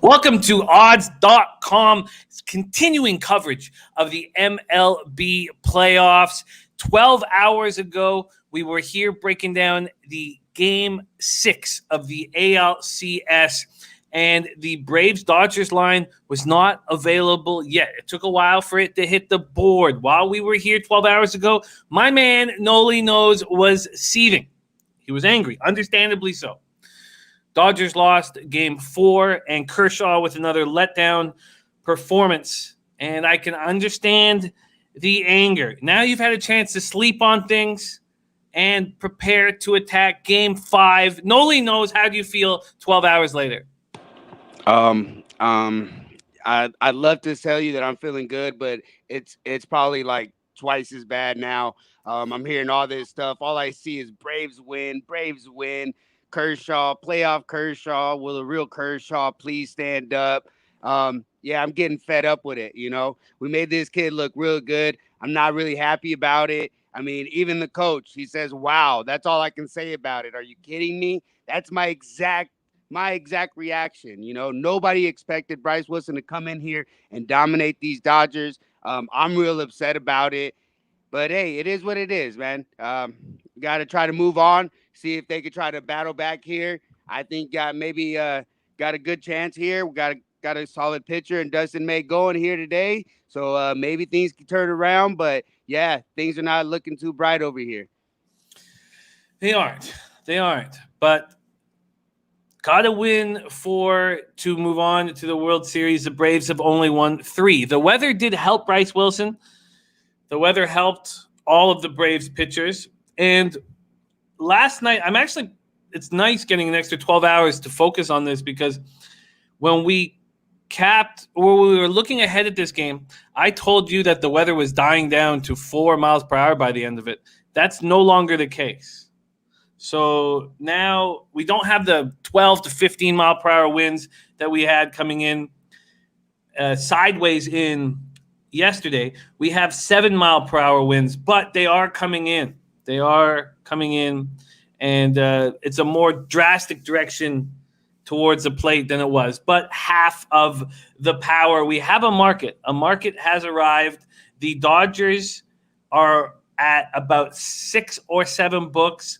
Welcome to odds.com continuing coverage of the MLB playoffs. 12 hours ago, we were here breaking down the game 6 of the ALCS, and the Braves-Dodgers line was not available yet. It took a while for it to hit the board. While we were here 12 hours ago, my man Nolly was seething. He was angry, understandably so. Dodgers lost game 4, and Kershaw with another letdown performance. And I can understand the anger. Now you've had a chance to sleep on things and prepare to attack game 5. Nolly knows, how do you feel 12 hours later? I'd love to tell you that I'm feeling good, but it's probably like twice as bad now. I'm hearing all this stuff. All I see is Braves win, Braves win. Kershaw, playoff Kershaw. Will a real Kershaw please stand up? Yeah, I'm getting fed up with it. We made this kid look real good. I'm not really happy about it. I mean, even the coach, he says, "Wow." That's all I can say about it. Are you kidding me? That's my exact reaction. Nobody expected Bryce Wilson to come in here and dominate these Dodgers. I'm real upset about it. But hey, it is what it is, man. Got to try to move on, see if they could try to battle back here. I think maybe got a good chance here. We got a solid pitcher and Dustin May going here today. So maybe things can turn around. But yeah, things are not looking too bright over here. They aren't. But got to win 4 to move on to the World Series. The Braves have only won 3. The weather did help Bryce Wilson. The weather helped all of the Braves pitchers. And last night, it's nice getting an extra 12 hours to focus on this, because when we were looking ahead at this game, I told you that the weather was dying down to 4 miles per hour by the end of it. That's no longer the case. So now we don't have the 12 to 15 mile per hour winds that we had coming in sideways in yesterday. We have 7 mile per hour winds, but they are coming in. And it's a more drastic direction towards the plate than it was, but half of the power. We have a market. A market has arrived. The Dodgers are at about 6 or 7 books,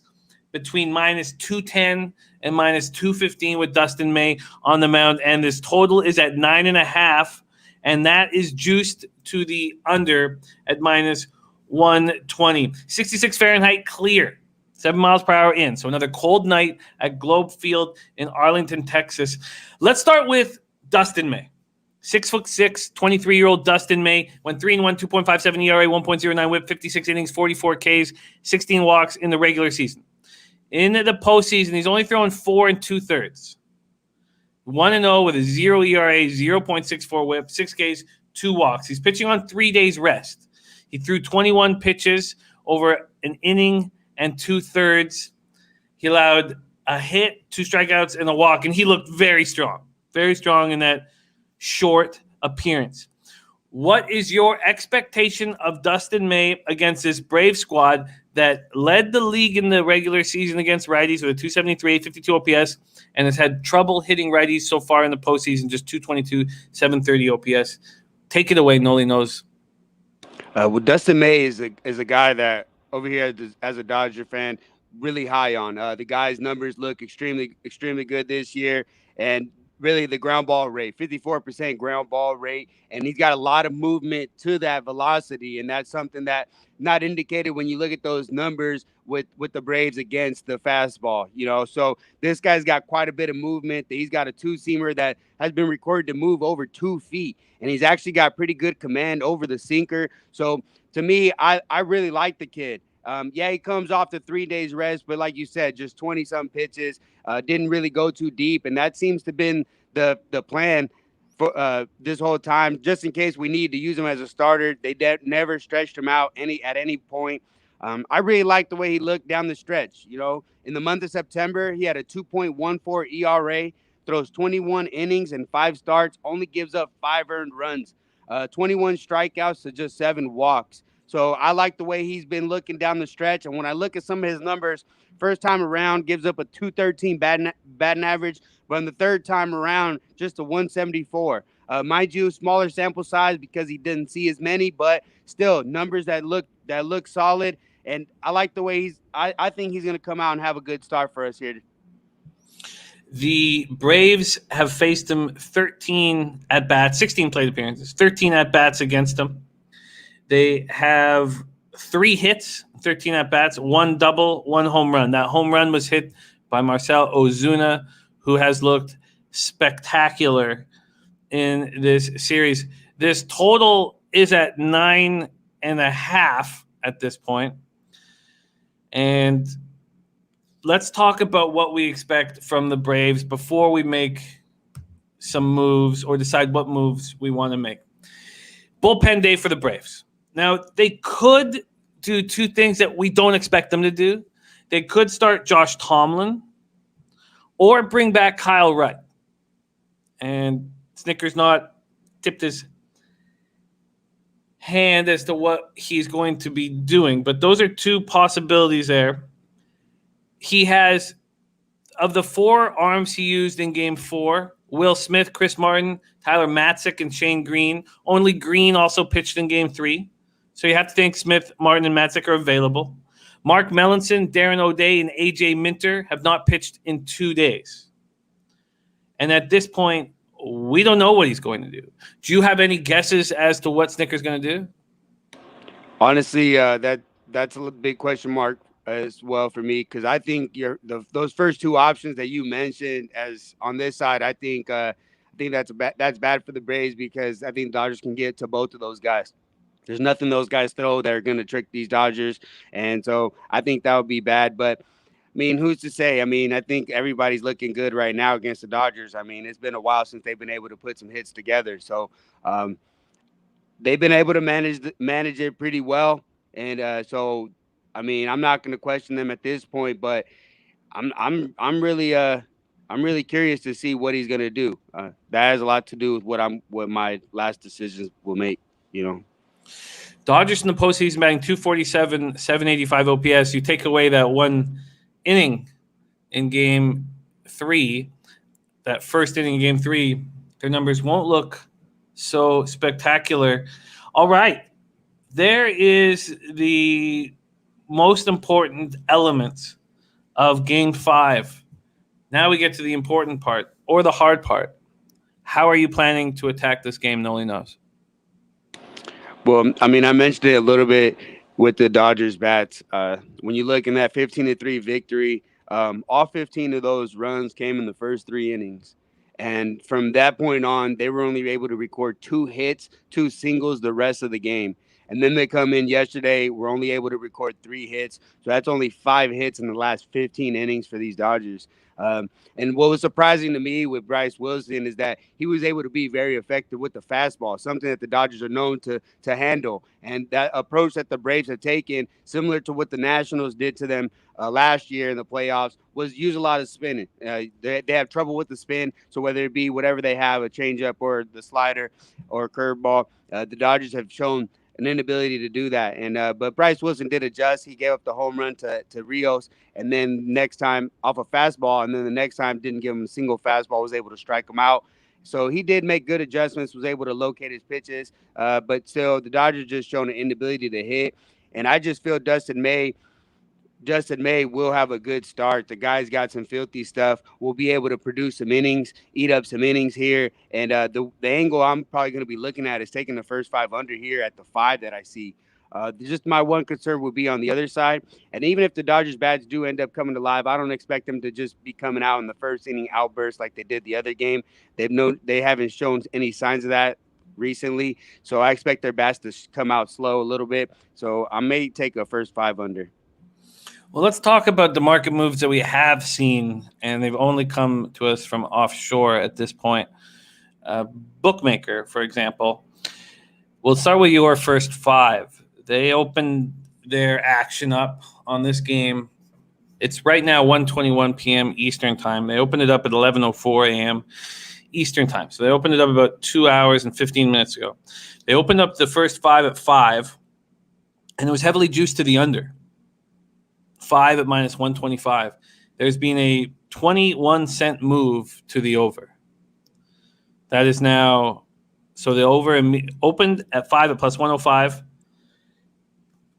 between minus 210 and minus 215 with Dustin May on the mound. And this total is at 9.5. And that is juiced to the under at minus 120. 66 Fahrenheit clear. 7 miles per hour in. So another cold night at Globe Field in Arlington, Texas. Let's start with Dustin May. 6'6", 23-year-old Dustin May went 3-1, 2.57 ERA, 1.09 WHIP, 56 innings, 44 Ks, 16 walks in the regular season. In the postseason, he's only thrown 4 2/3. 1-0 with a 0 ERA, 0.64 WHIP, 6 Ks, 2 walks. He's pitching on 3 days rest. He threw 21 pitches over an inning and 2/3. He allowed a hit, 2 strikeouts, and a walk, and he looked very strong in that short appearance. What is your expectation of Dustin May against this Brave squad that led the league in the regular season against righties with a 273, 852 OPS, and has had trouble hitting righties so far in the postseason, just 222, 730 OPS? Take it away, Nolly knows. Well, Dustin May is a guy that over here as a Dodger fan, really high on. The guy's numbers look extremely good this year, and really the ground ball rate, 54% ground ball rate, and he's got a lot of movement to that velocity, and that's something that not indicated when you look at those numbers with the Braves against the fastball. So this guy's got quite a bit of movement. He's got a 2-seamer that has been recorded to move over 2 feet, and he's actually got pretty good command over the sinker. So to me, I really like the kid. Yeah, he comes off the 3 days rest, but like you said, just 20-some pitches, didn't really go too deep, and that seems to have been the plan for this whole time, just in case we need to use him as a starter. They never stretched him out at any point. I really like the way he looked down the stretch. In the month of September, he had a 2.14 ERA, throws 21 innings and 5 starts, only gives up 5 earned runs, 21 strikeouts to just 7 walks. So I like the way he's been looking down the stretch. And when I look at some of his numbers, first time around gives up a 213 batting average, but in the third time around, just a 174. Mind you, smaller sample size because he didn't see as many, but still numbers that look solid. And I like the way I think he's going to come out and have a good start for us here. The Braves have faced him 13 at-bats, 16 plate appearances, 13 at-bats against him. They have 3 hits, 13 at-bats, 1 double, 1 home run. That home run was hit by Marcell Ozuna, who has looked spectacular in this series. This total is at 9.5 at this point. And let's talk about what we expect from the Braves before we make some moves or decide what moves we want to make. Bullpen day for the Braves. Now, they could do 2 things that we don't expect them to do. They could start Josh Tomlin or bring back Kyle Wright. And Snicker's not tipped his hand as to what he's going to be doing, but those are 2 possibilities there. He has, of the 4 arms he used in Game 4, Will Smith, Chris Martin, Tyler Matzik, and Shane Green. Only Green also pitched in Game 3. So you have to think Smith, Martin, and Matzik are available. Mark Melanson, Darren O'Day, and A.J. Minter have not pitched in 2 days. And at this point, we don't know what he's going to do. Do you have any guesses as to what Snicker's going to do? Honestly, that's a big question mark as well for me, because I think those first 2 options that you mentioned as on this side, I think that's bad for the Braves, because I think Dodgers can get to both of those guys. There's nothing those guys throw that are going to trick these Dodgers, and so I think that would be bad. But I mean, who's to say? I mean, I think everybody's looking good right now against the Dodgers. I mean, it's been a while since they've been able to put some hits together, so they've been able to manage it pretty well. And so, I mean, I'm not going to question them at this point, but I'm really curious to see what he's going to do. That has a lot to do with what my last decisions will make. Dodgers in the postseason batting 247, 785 OPS. You take away that 1 inning in Game 3, that first inning in Game 3, their numbers won't look so spectacular. All right. There is the most important element of Game 5. Now we get to the important part, or the hard part. How are you planning to attack this game? Nolly knows. Well, I mean, I mentioned it a little bit with the Dodgers bats. When you look in that 15-3 victory, all 15 of those runs came in the first 3 innings. And from that point on, they were only able to record 2 hits, 2 singles the rest of the game. And then they come in yesterday, we're only able to record 3 hits. So that's only 5 hits in the last 15 innings for these Dodgers. And what was surprising to me with Bryce Wilson is that he was able to be very effective with the fastball, something that the Dodgers are known to handle. And that approach that the Braves have taken, similar to what the Nationals did to them last year in the playoffs, was use a lot of spinning. They have trouble with the spin. So whether it be whatever they have, a changeup or the slider or a curveball, the Dodgers have shown an inability to do that. And but Bryce Wilson did adjust. He gave up the home run to Rios, and then next time off a fastball, and then the next time didn't give him a single fastball, was able to strike him out. So he did make good adjustments, was able to locate his pitches, but still the Dodgers just shown an inability to hit. And I just feel Dustin May will have a good start. The guy's got some filthy stuff. We'll be able to produce some innings, eat up some innings here. And the angle I'm probably going to be looking at is taking the first 5 under here at the 5 that I see. Just my one concern would be on the other side. And even if the Dodgers bats do end up coming alive, I don't expect them to just be coming out in the first inning outburst like they did the other game. They haven't shown any signs of that recently. So I expect their bats to come out slow a little bit. So I may take a first 5 under. Well, let's talk about the market moves that we have seen, and they've only come to us from offshore at this point. Bookmaker, for example. We'll start with your first 5. They opened their action up on this game. It's right now 1:21 p.m. Eastern time. They opened it up at 11:04 a.m. Eastern time. So they opened it up about 2 hours and 15 minutes ago. They opened up the first 5 at 5. and it was heavily juiced to the under. 5 at minus 125. There's been a 21-cent move to the over. That is now, so the over opened at 5 at plus 105.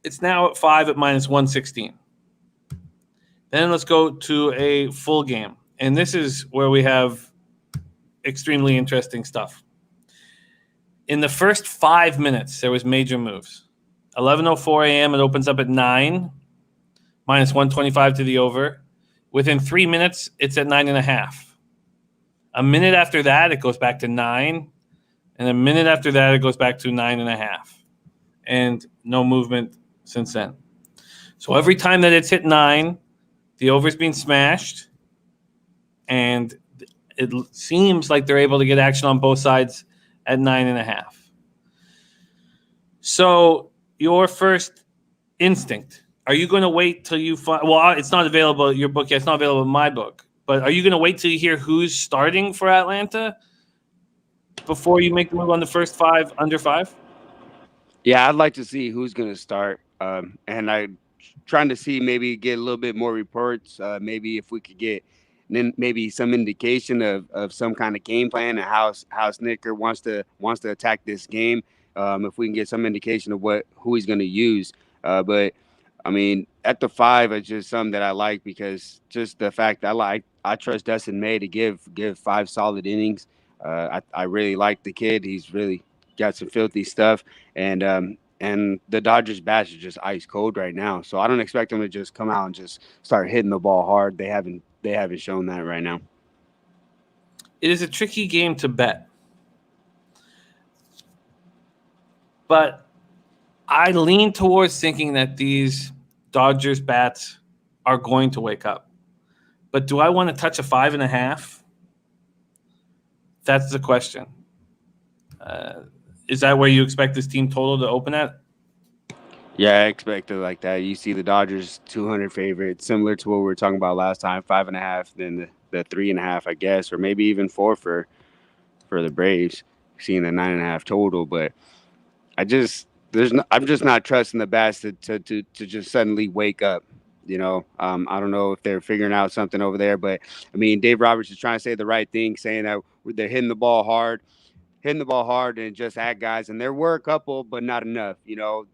It's now at 5 at minus 116. Then let's go to a full game. And this is where we have extremely interesting stuff. In the first 5 minutes, there was major moves. 11:04 a.m., it opens up at 9, minus 125 to the over. Within 3 minutes, it's at 9.5. A minute after that, it goes back to 9. And a minute after that, it goes back to 9.5. And no movement since then. So every time that it's hit 9, the over's been smashed. And it seems like they're able to get action on both sides at 9.5. So your first instinct, are you going to wait till you find, well, it's not available at your book yet. It's not available in my book. But are you going to wait till you hear who's starting for Atlanta before you make the move on the first 5 under 5? Yeah, I'd like to see who's going to start. And I'm trying to see, maybe get a little bit more reports. Maybe if we could get then maybe some indication of some kind of game plan and how Snicker wants to attack this game. If we can get some indication of who he's going to use. But I mean, at the 5, it's just something that I like, because just the fact that I trust Dustin May to give 5 solid innings. I really like the kid. He's really got some filthy stuff, and the Dodgers bats are just ice cold right now. So I don't expect them to just come out and just start hitting the ball hard. They haven't shown that right now. It is a tricky game to bet. But I lean towards thinking that these Dodgers bats are going to wake up. But do I want to touch a 5.5? That's the question. Is that where you expect this team total to open at? Yeah, I expect it like that. You see the Dodgers 200 favorite, similar to what we were talking about last time, 5.5, then the 3.5, I guess, or maybe even 4 for the Braves, seeing the 9.5 total. But I'm just not trusting the bats to just suddenly wake up. I don't know if they're figuring out something over there, but I mean, Dave Roberts is trying to say the right thing, saying that they're hitting the ball hard, and just at guys. And there were a couple, but not enough.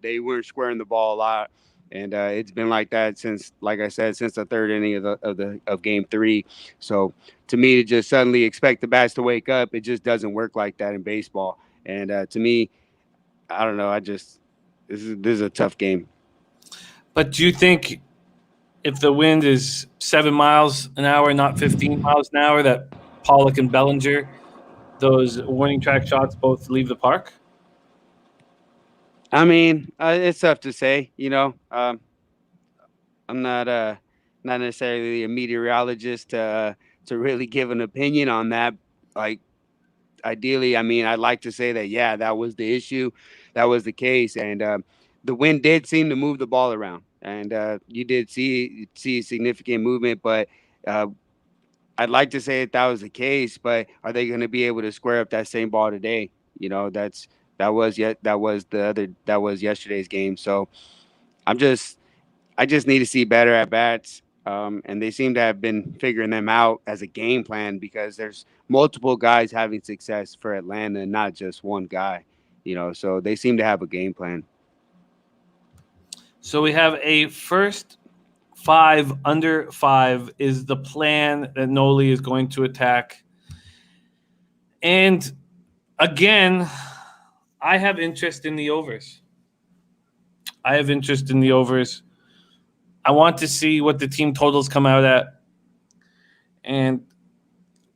They weren't squaring the ball a lot, and it's been like that since, like I said, since the third inning of Game 3. So to me, to just suddenly expect the bats to wake up, it just doesn't work like that in baseball. And to me, I don't know. This is a tough game. But do you think if the wind is 7 miles an hour, not 15 miles an hour, that Pollock and Bellinger, those warning track shots, both leave the park? I mean, it's tough to say. I'm not necessarily a meteorologist to really give an opinion on that. Like, ideally, I mean, I'd like to say that, yeah, that was the issue, that was the case, and the wind did seem to move the ball around, and you did see significant movement, but I'd like to say that was the case, but are they going to be able to square up that same ball today? That was yesterday's game. So I'm just I just need to see better at bats. And they seem to have been figuring them out as a game plan, because there's multiple guys having success for Atlanta, not just one guy. So they seem to have a game plan. So we have a first 5 under 5 is the plan that Nolly is going to attack. And again, I have interest in the overs. I want to see what the team totals come out at. And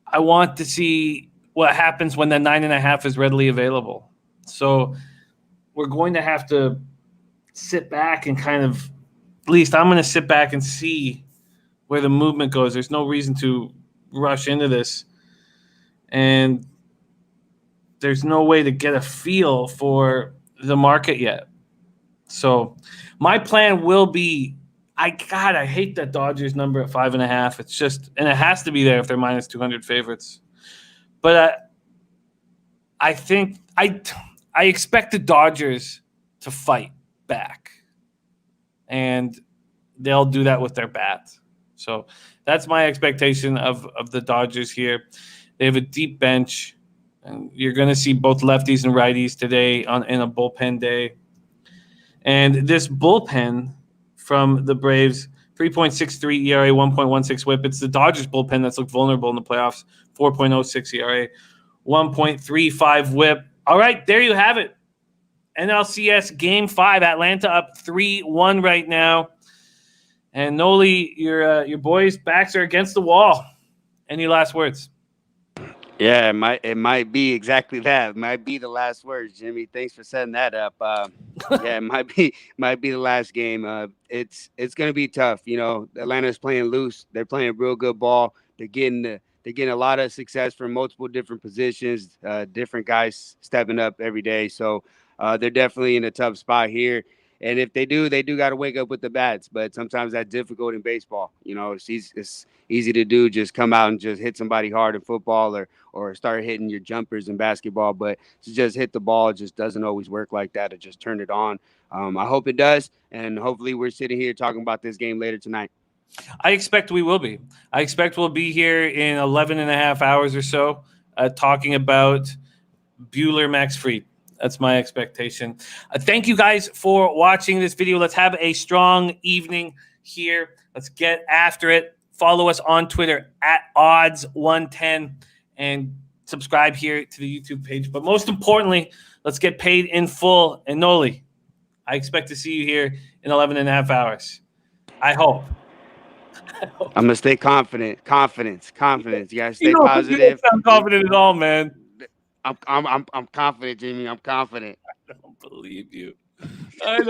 I want to see what happens when the 9.5 is readily available. So we're going to have to sit back and kind of, at least I'm going to sit back and see where the movement goes. There's no reason to rush into this. And there's no way to get a feel for the market yet. So my plan will be, I hate that Dodgers number at 5.5. It's just, and it has to be there if they're minus 200 favorites. But I think I expect the Dodgers to fight back. and they'll do that with their bats. So that's my expectation of the Dodgers here. They have a deep bench, and you're going to see both lefties and righties today in a bullpen day. And this bullpen from the Braves, 3.63 ERA, 1.16 WHIP. It's the Dodgers bullpen that's looked vulnerable in the playoffs, 4.06 ERA, 1.35 WHIP. All right, there you have it. NLCS Game 5, Atlanta up 3-1 right now. And Nolly, your boys' backs are against the wall. Any last words? Yeah, it might be exactly that. It might be the last words, Jimmy. Thanks for setting that up. Yeah, it might be the last game. It's gonna be tough. You know, Atlanta's playing loose. They're playing real good ball. They're getting a lot of success from multiple different positions. Different guys stepping up every day. So they're definitely in a tough spot here. And if they do got to wake up with the bats. But sometimes that's difficult in baseball. You know, it's easy to do. Just come out and just hit somebody hard in football or start hitting your jumpers in basketball. But to just hit the ball just doesn't always work like that. To just turn it on. I hope it does. And hopefully we're sitting here talking about this game later tonight. I expect we will be. I expect we'll be here in 11 and a half hours or so talking about Bueller Max Fried. That's my expectation. Thank you guys for watching this video. Let's have a strong evening here. Let's get after it. Follow us on Twitter at odds110 and subscribe here to the YouTube page. But most importantly, let's get paid in full. And Nolly, I expect to see you here in 11 and a half hours. I hope. I'm gonna stay confident. Confidence. You gotta stay positive. You don't sound confident at all, man. I'm confident, Jimmy. I'm confident. I don't believe you. I don't